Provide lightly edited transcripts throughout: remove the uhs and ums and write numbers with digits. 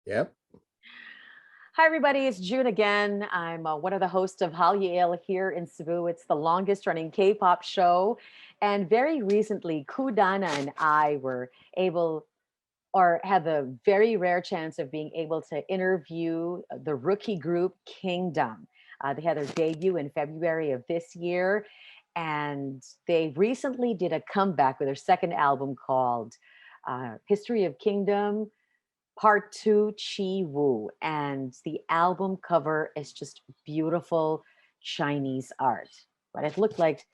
Yep. Hi, everybody. It's June again. I'm one of the hosts of Hallyu here in Cebu. It's the longest running K pop show. And very recently, Kudana and I were able or had the very rare chance of being able to interview the rookie group Kingdom. They had their debut in February of this year. And they recently did a comeback with their second album called History of Kingdom Part Two, Chiwoo, and the album cover is just beautiful Chinese art. But it looked like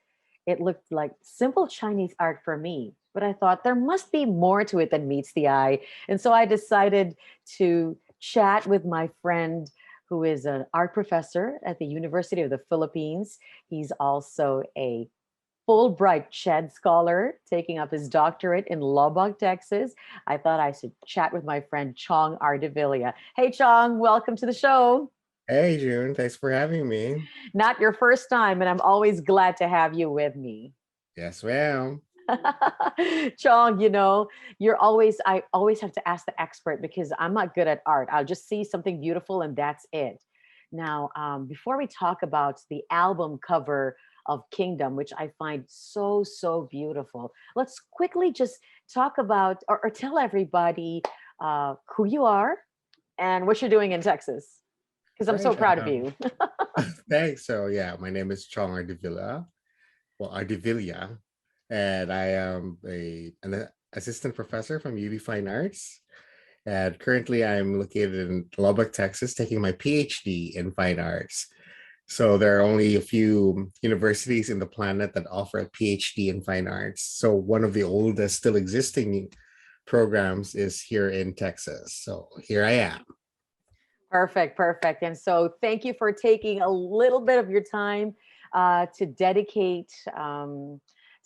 simple Chinese art for me. But I thought there must be more to it than meets the eye, and so I decided to chat with my friend who is an art professor at the University of the Philippines. He's also a Fulbright Shed Scholar, taking up his doctorate in Lubbock, Texas. I thought I should chat with my friend Chong Ardivilla. Hey, Chong, welcome to the show. Hey, June. Thanks for having me. Not your first time, and I'm always glad to have you with me. Yes, ma'am. Chong, I always have to ask the expert because I'm not good at art. I'll just see something beautiful and that's it. Now, before we talk about the album cover of Kingdom, which I find so, so beautiful, let's quickly just talk about or tell everybody who you are and what you're doing in Texas, because I'm so Right. proud of you. Thanks. So, yeah, my name is Chong Ardivilla. Well, Ardivilla, and I am an assistant professor from UB Fine Arts. And currently, I'm located in Lubbock, Texas, taking my PhD in fine arts. So there are only a few universities in the planet that offer a PhD in fine arts. So one of the oldest still existing programs is here in Texas. So here I am. Perfect, perfect. And so, thank you for taking a little bit of your time to dedicate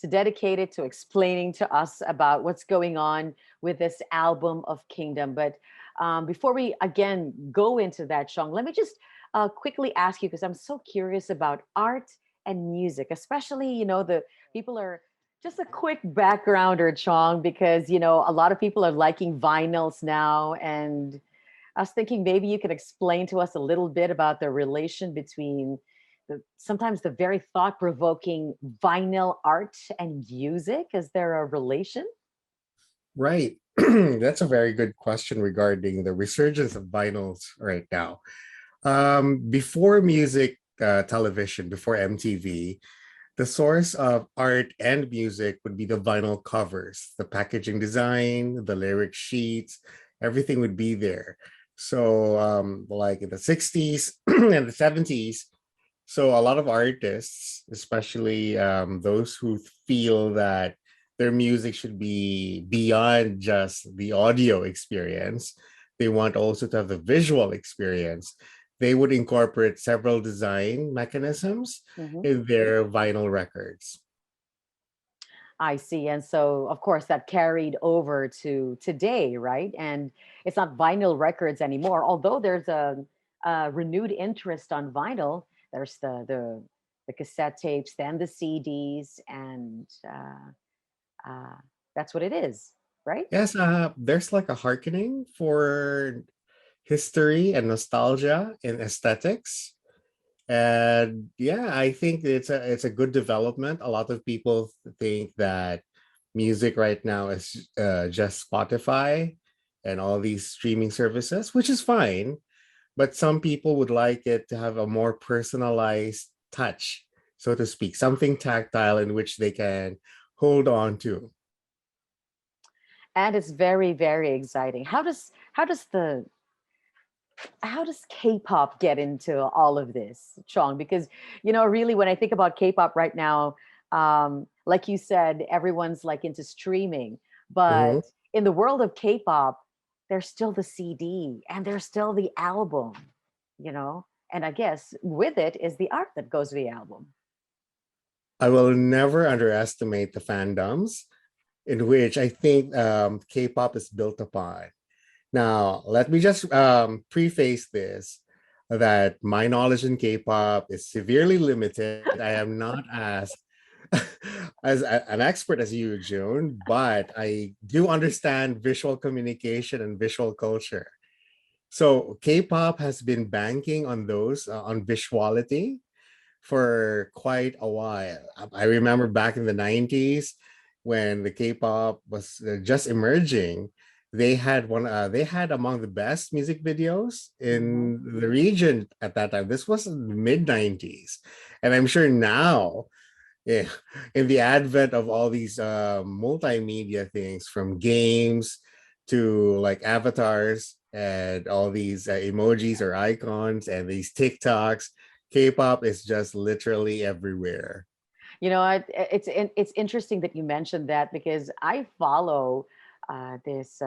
it to explaining to us about what's going on with this album of Kingdom. But before we again go into that, Shong, let me just quickly ask you because I'm so curious about art and music, especially the people are just a quick backgrounder, Chong, because a lot of people are liking vinyls now and I was thinking maybe you could explain to us a little bit about the relation between sometimes the very thought provoking vinyl art and music. Is there a relation? Right. That's a very good question regarding the resurgence of vinyls right now. Before music, television, before MTV, the source of art and music would be the vinyl covers, the packaging design, the lyric sheets, everything would be there. So, like in the 60s and the 70s, so a lot of artists, especially those who feel that their music should be beyond just the audio experience, they want also to have the visual experience. They would incorporate several design mechanisms Mhm. in their vinyl records. I see. And so, of course, that carried over to today, right? And it's not vinyl records anymore, although there's a renewed interest on vinyl. There's the cassette tapes, then the CDs, and uh, that's what it is, right? Yes, there's like a hearkening for history and nostalgia in aesthetics. And yeah, I think it's a good development. A lot of people think that music right now is just Spotify and all these streaming services, which is fine. But some people would like it to have a more personalized touch, so to speak, something tactile in which they can hold on to. And it's very, very exciting. How does K-pop get into all of this, Chong? Because really, when I think about K-pop right now, like you said, everyone's like into streaming, Mhm. but in the world of K-pop, there's still the CD and there's still the album, you know. And I guess with it is the art that goes with the album. I will never underestimate the fandoms in which I think K-pop is built upon. Now, let me just preface this that my knowledge in K-pop is severely limited. I am not as an expert as you, June, but I do understand visual communication and visual culture. So K-pop has been banking on those on visuality for quite a while. I remember back in the 90s when the K-pop was just emerging, they had among the best music videos Mhm. in the region at that time. This was in the mid 90s. And I'm sure now, yeah, in the advent of all these multimedia things from games to like avatars and all these emojis or icons and these TikToks, K-pop is just literally everywhere. It's interesting that you mentioned that because I follow this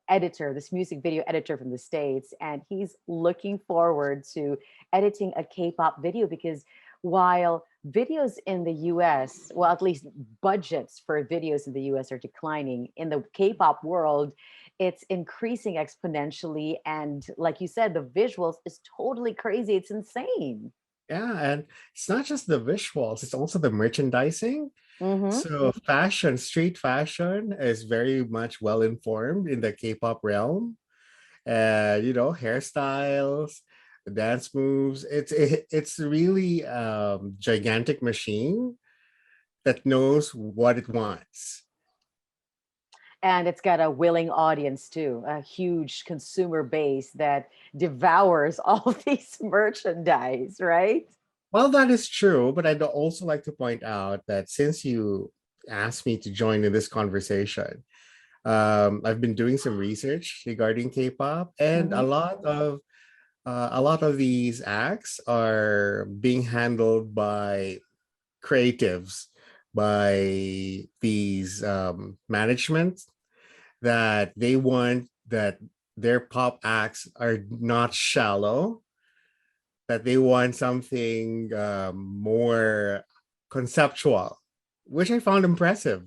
editor, this music video editor from the States, and he's looking forward to editing a K-pop video because while videos in the US, well, at least budgets for videos in the US are declining, in the K-pop world, it's increasing exponentially. And like you said, the visuals is totally crazy. It's insane. Yeah, and it's not just the visuals, it's also the merchandising. Hmm. So fashion, street fashion is very much well informed in the K-pop realm. And hairstyles, dance moves. It's really gigantic machine that knows what it wants. And it's got a willing audience too, a huge consumer base that devours all these merchandise, right? Well, that is true, but I'd also like to point out that since you asked me to join in this conversation, I've been doing some research regarding K-pop, and Hmm. a lot of these acts are being handled by creatives, by these management that they want that their pop acts are not shallow, that they want something more conceptual, which I found impressive.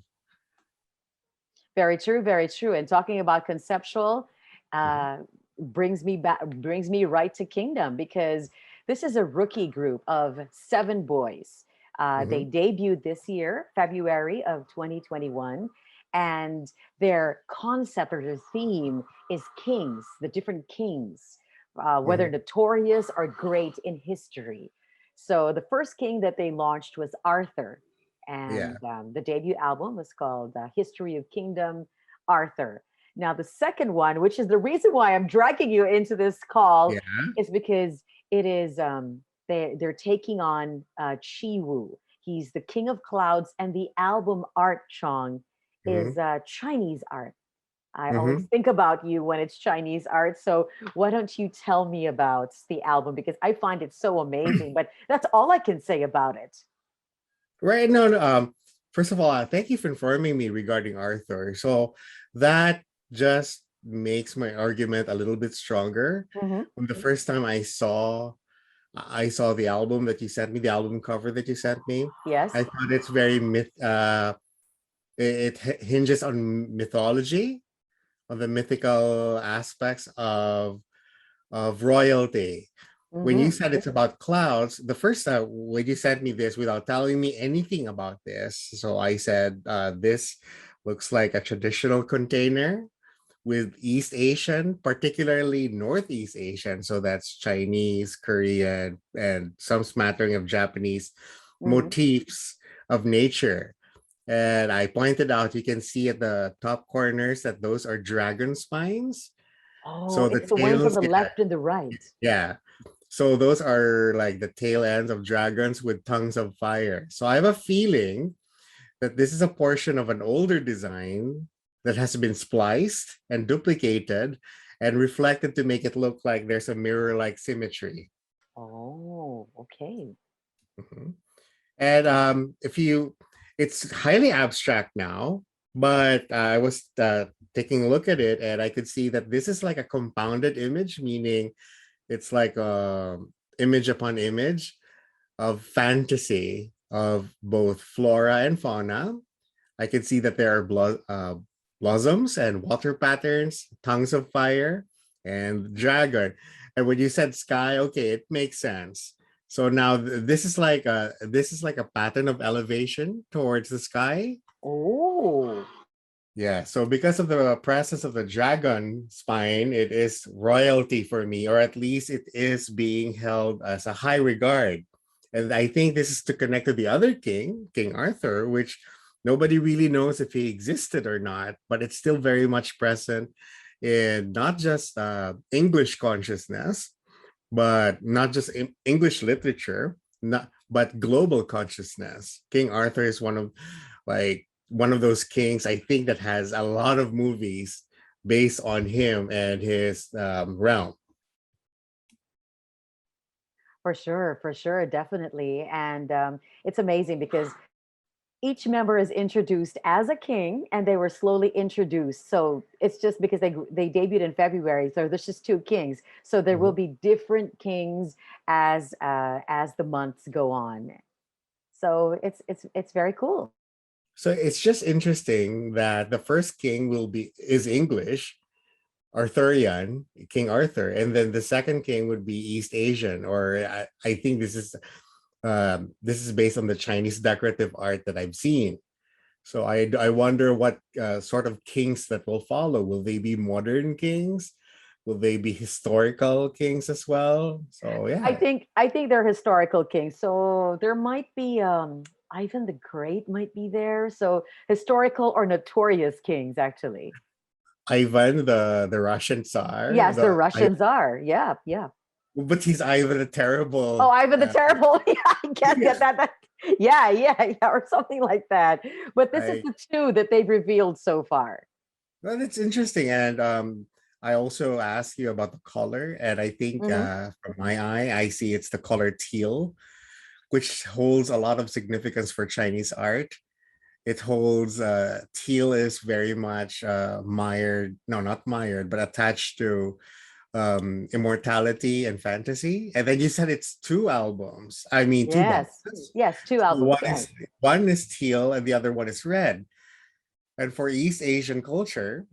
Very true, very true. And talking about conceptual, Mhm. uh, brings me right to Kingdom because this is a rookie group of seven boys. They Mhm. debuted this year, February of 2021, and their concept or their theme is kings, the different kings, whether Mhm. notorious or great in history. So the first king that they launched was Arthur, Yeah. and the debut album was called History of Kingdom Arthur. Now, the second one, which is the reason why I'm dragging you into this call, Yeah. is because it is they're taking on Chiwoo. He's the king of clouds, and the album art, Chong, is Mhm. Chinese art. I always Mhm. think about you when it's Chinese art. So why don't you tell me about the album? Because I find it so amazing, but that's all I can say about it. Right. No, no. First of all, thank you for informing me regarding Arthur. So that just makes my argument a little bit stronger. Mhm. When the first time I saw the album that you sent me, the album cover that you sent me, Yes. I thought it's very it hinges on mythology, on the mythical aspects of royalty. When you Mhm. said it's about clouds, the first time when you sent me this without telling me anything about this, so I said, this looks like a traditional container with East Asian, particularly Northeast Asian. So that's Chinese, Korean, and some smattering of Japanese Mhm. motifs of nature. And I pointed out, you can see at the top corners that those are dragon spines. Oh, So the it's the ones on tails, the yeah, left and the right. yeah. So those are like the tail ends of dragons with tongues of fire. So I have a feeling that this is a portion of an older design that has been spliced and duplicated and reflected to make it look like there's a mirror-like symmetry. Oh, okay. Mhm. And if you, it's highly abstract now, but I was taking a look at it and I could see that this is like a compounded image, meaning it's like image upon image of fantasy of both flora and fauna. I can see that there are blossoms and water patterns, tongues of fire, and dragon. And when you said sky, okay, it makes sense. So now this is like a pattern of elevation towards the sky. Oh. Yeah, so because of the presence of the dragon spine, it is royalty for me, or at least it is being held as a high regard. And I think this is to connect to the other king, King Arthur, which nobody really knows if he existed or not, but it's still very much present in not just English consciousness, but not just English literature, not but global consciousness. King Arthur is one of those kings I think that has a lot of movies based on him and his realm. For sure, definitely. And it's amazing because each member is introduced as a king and they were slowly introduced. So it's just because they debuted in February. So there's just two kings. So there will Mhm. be different kings as the months go on. So it's very cool. So it's just interesting that the first king is English, Arthurian, King Arthur, and then the second king would be East Asian, or I think this is based on the Chinese decorative art that I've seen. So I wonder what sort of kings that will follow. Will they be modern kings? Will they be historical kings as well? So yeah, I think they're historical kings. So there might be Ivan the Great might be there. So historical or notorious kings actually. Ivan the Russian Tsar, Yes, the Russians are. Yeah, yeah. but he's Ivan the Oh, Terrible. Ivan the Terrible. Yeah, I get Yeah, that. Yeah, yeah, yeah, or something like that. But this is right. the two that they've revealed so far. Well, it's interesting, and I also asked you about the color, and I think Hmm. from my eye, I see it's the color teal, which holds a lot of significance for Chinese art. It holds teal is very much mired, no, not mired, but attached to immortality and fantasy. And then you said it's two albums. I mean, two Yes. boxes. Yes, two So albums. Yes. one is teal and the other one is red. And for East Asian culture,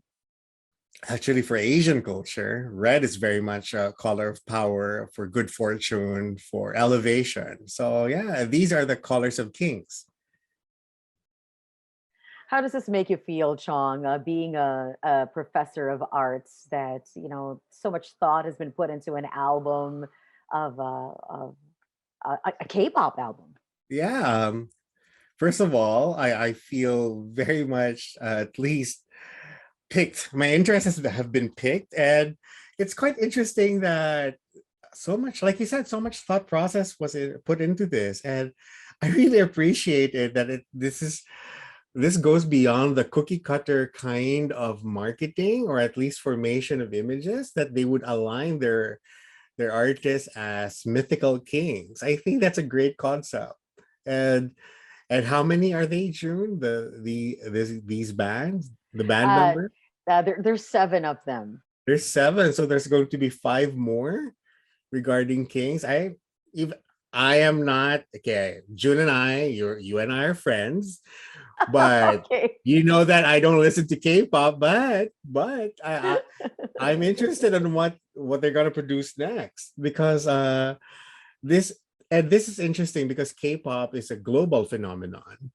actually for Asian culture, red is very much a color of power, for good fortune, for elevation. So yeah, these are the colors of kings. How does this make you feel, Chong, being a professor of arts that, so much thought has been put into an album of a K-pop album? Yeah. First of all, I feel very much at least picked. My interests have been picked, and it's quite interesting that so much, like you said, so much thought process was put into this, and I really appreciate it that this goes beyond the cookie cutter kind of marketing, or at least formation of images, that they would align their artists as mythical kings. I think that's a great concept. And and how many are they, June? These bands, the band Uh, member? there's seven of them. There's seven, so there's going to be five more regarding Kings. If I am not okay, June and you and I are friends, but Okay. you know that I don't listen to K-pop, but I'm interested in what they're gonna produce next, because this this is interesting because K-pop is a global phenomenon.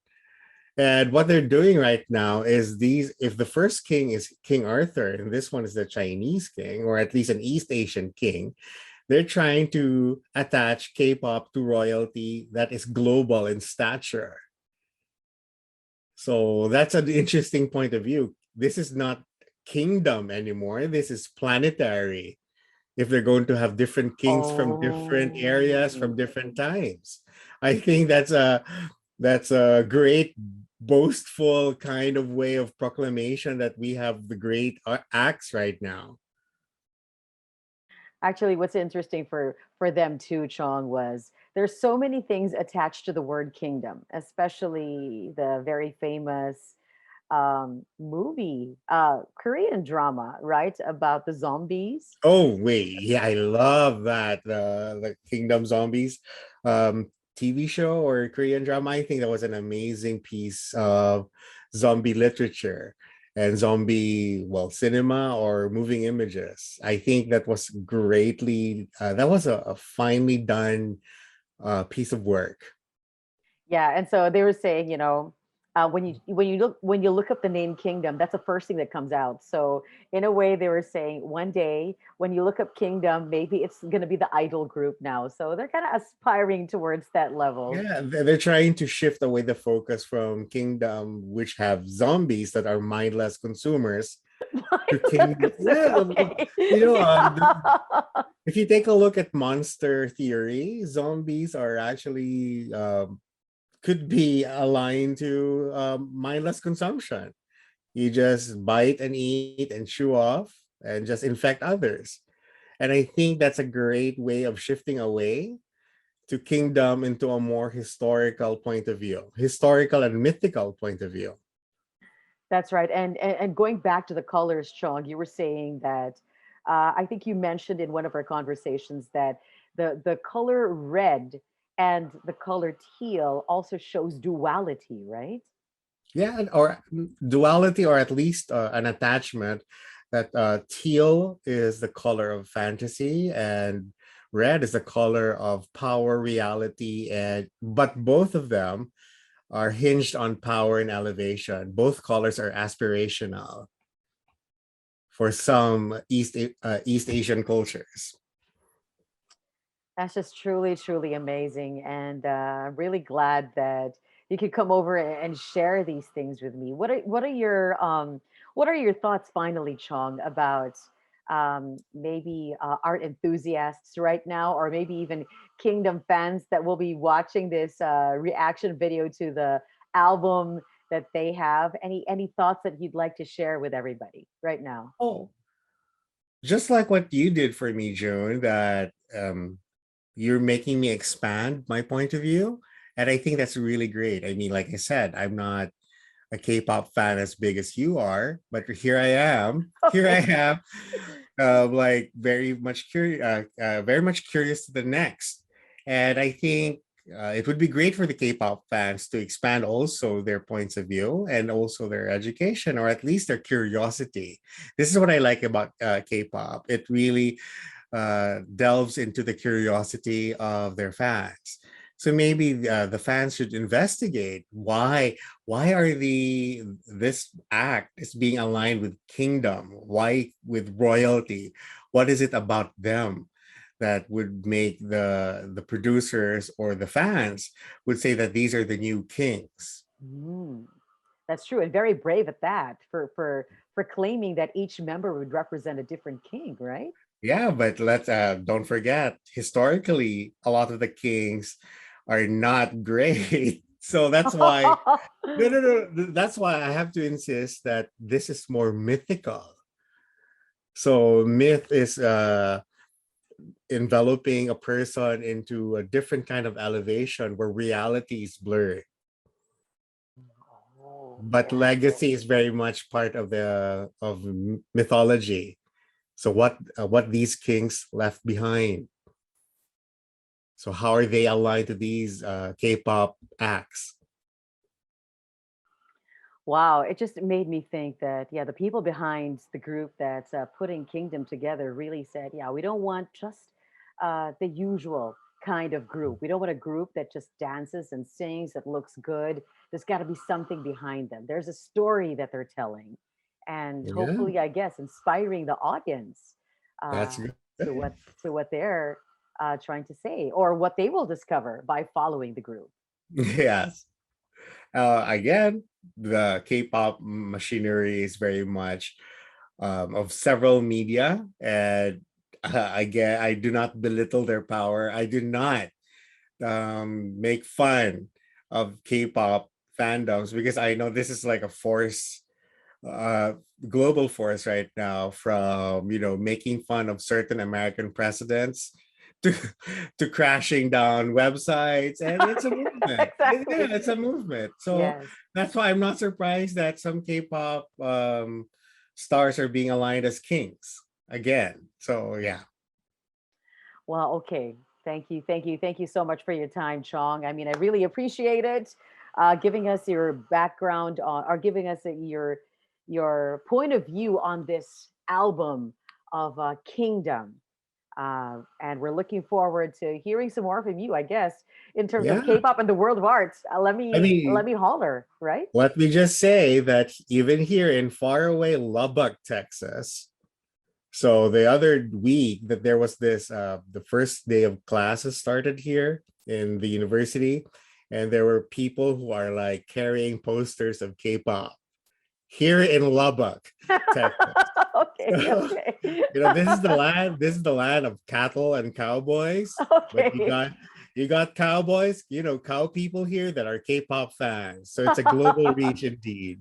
And what they're doing right now is if the first king is King Arthur, and this one is the Chinese king, or at least an East Asian king, they're trying to attach K-pop to royalty that is global in stature. So that's an interesting point of view. This is not kingdom anymore. This is planetary. If they're going to have different kings from different areas Oh. from different times, I think that's a great boastful kind of way of proclamation that we have the great acts right now. Actually, what's interesting for them too, Chong, was there's so many things attached to the word kingdom, especially the very famous movie, Korean drama, right? About the zombies. Oh wait, yeah, I love that the Kingdom Zombies TV show or Korean drama. I think that was an amazing piece of zombie literature and cinema or moving images. I think that was that was a finely done piece of work. Yeah, and so they were saying, When you look up the name Kingdom, that's the first thing that comes out. So in a way, they were saying one day when you look up Kingdom, maybe it's going to be the idol group now. So they're kind of aspiring towards that level. Yeah, they're trying to shift away the focus from Kingdom, which have zombies that are mindless consumers, to Kingdom. Yeah, Okay. if you take a look at monster theory, zombies are actually could be aligned to mindless consumption. You just bite and eat and chew off and just infect others. And I think that's a great way of shifting away to Kingdom into a more historical point of view, historical and mythical point of view. That's right. And going back to the colors, Chong, you were saying that I think you mentioned in one of our conversations that the color red and the color teal also shows duality, right? Yeah, or duality, or at least an attachment that teal is the color of fantasy and red is the color of power, reality, and but both of them are hinged on power and elevation. Both colors are aspirational for some East Asian cultures. That's just truly, truly amazing. And I'm really glad that you could come over and share these things with me. What are your thoughts finally, Chong, about maybe art enthusiasts right now, or maybe even Kingdom fans that will be watching this reaction video to the album that they have? Any thoughts that you'd like to share with everybody right now? Oh, just like what you did for me, June, that you're making me expand my point of view. And I think that's really great. I mean, like I said, I'm not a K-pop fan as big as you are, but here I am. Here I Okay. am, like very much curious to the next. And I think it would be great for the K-pop fans to expand also their points of view and also their education, or at least their curiosity. This is what I like about K-pop. It really delves into the curiosity of their fans. So maybe the fans should investigate why are this act is being aligned with kingdom, why with royalty, what is it about them that would make the producers or the fans would say that these are the new kings. Mm, that's true, and very brave at that for claiming that each member would represent a different king, right? Yeah, but let's don't forget, historically, a lot of the kings are not great. So that's why no. That's why I have to insist that this is more mythical. So myth is enveloping a person into a different kind of elevation where reality is blurred. Oh, But got it. legacy is very much part of the of mythology. So what these kings left behind. So how are they aligned to these K-pop acts? Wow, it just made me think that, yeah, the people behind the group that's putting Kingdom together really said, yeah, we don't want just the usual kind of group. We don't want a group that just dances and sings, that looks good. There's got to be something behind them. There's a story that they're telling, and Yeah, hopefully, I guess, inspiring the audience that's uh, good. to what they're trying to say, or what they will discover by following the group. Yes. Again, the K-pop machinery is very much of several media, and again, I do not belittle their power. I do not make fun of K-pop fandoms because I know this is like a force, uh, global force right now. From making fun of certain American presidents to to crashing down websites, and it's a movement. Yeah, Exactly. it's a movement. So Yes. that's why I'm not surprised that some K-pop stars are being aligned as kings again. So yeah. Well, okay. Thank you. Thank you. Thank you so much for your time, Chong. I mean, I really appreciate it. Giving us your background on, or giving us your point of view on this album of Kingdom. And we're looking forward to hearing some more from you, I guess, in terms of Yeah. K-pop and the world of arts. I Let mean, me holler, right? let me just say that even here in faraway Lubbock, Texas, so the other week that there was this, the first day of classes started here in the university, and there were people who are like carrying posters of K-pop here in Lubbock, Texas. Okay, So, okay. this is the land of cattle and cowboys, but Okay. you got cowboys, cow people here that are K-pop fans. So it's a global reach indeed.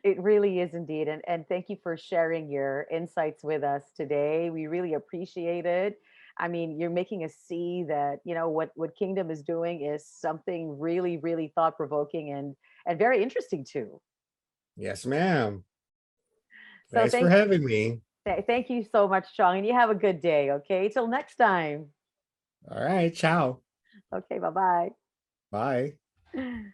It really is indeed. And thank you for sharing your insights with us today. We really appreciate it. I mean, you're making us see that, what Kingdom is doing is something really, really thought provoking and very interesting too. Yes, ma'am. So Thanks for having me. thank you so much, Chong, and you have a good day. Okay. Till next time. All right, ciao. Okay. Bye bye. Bye.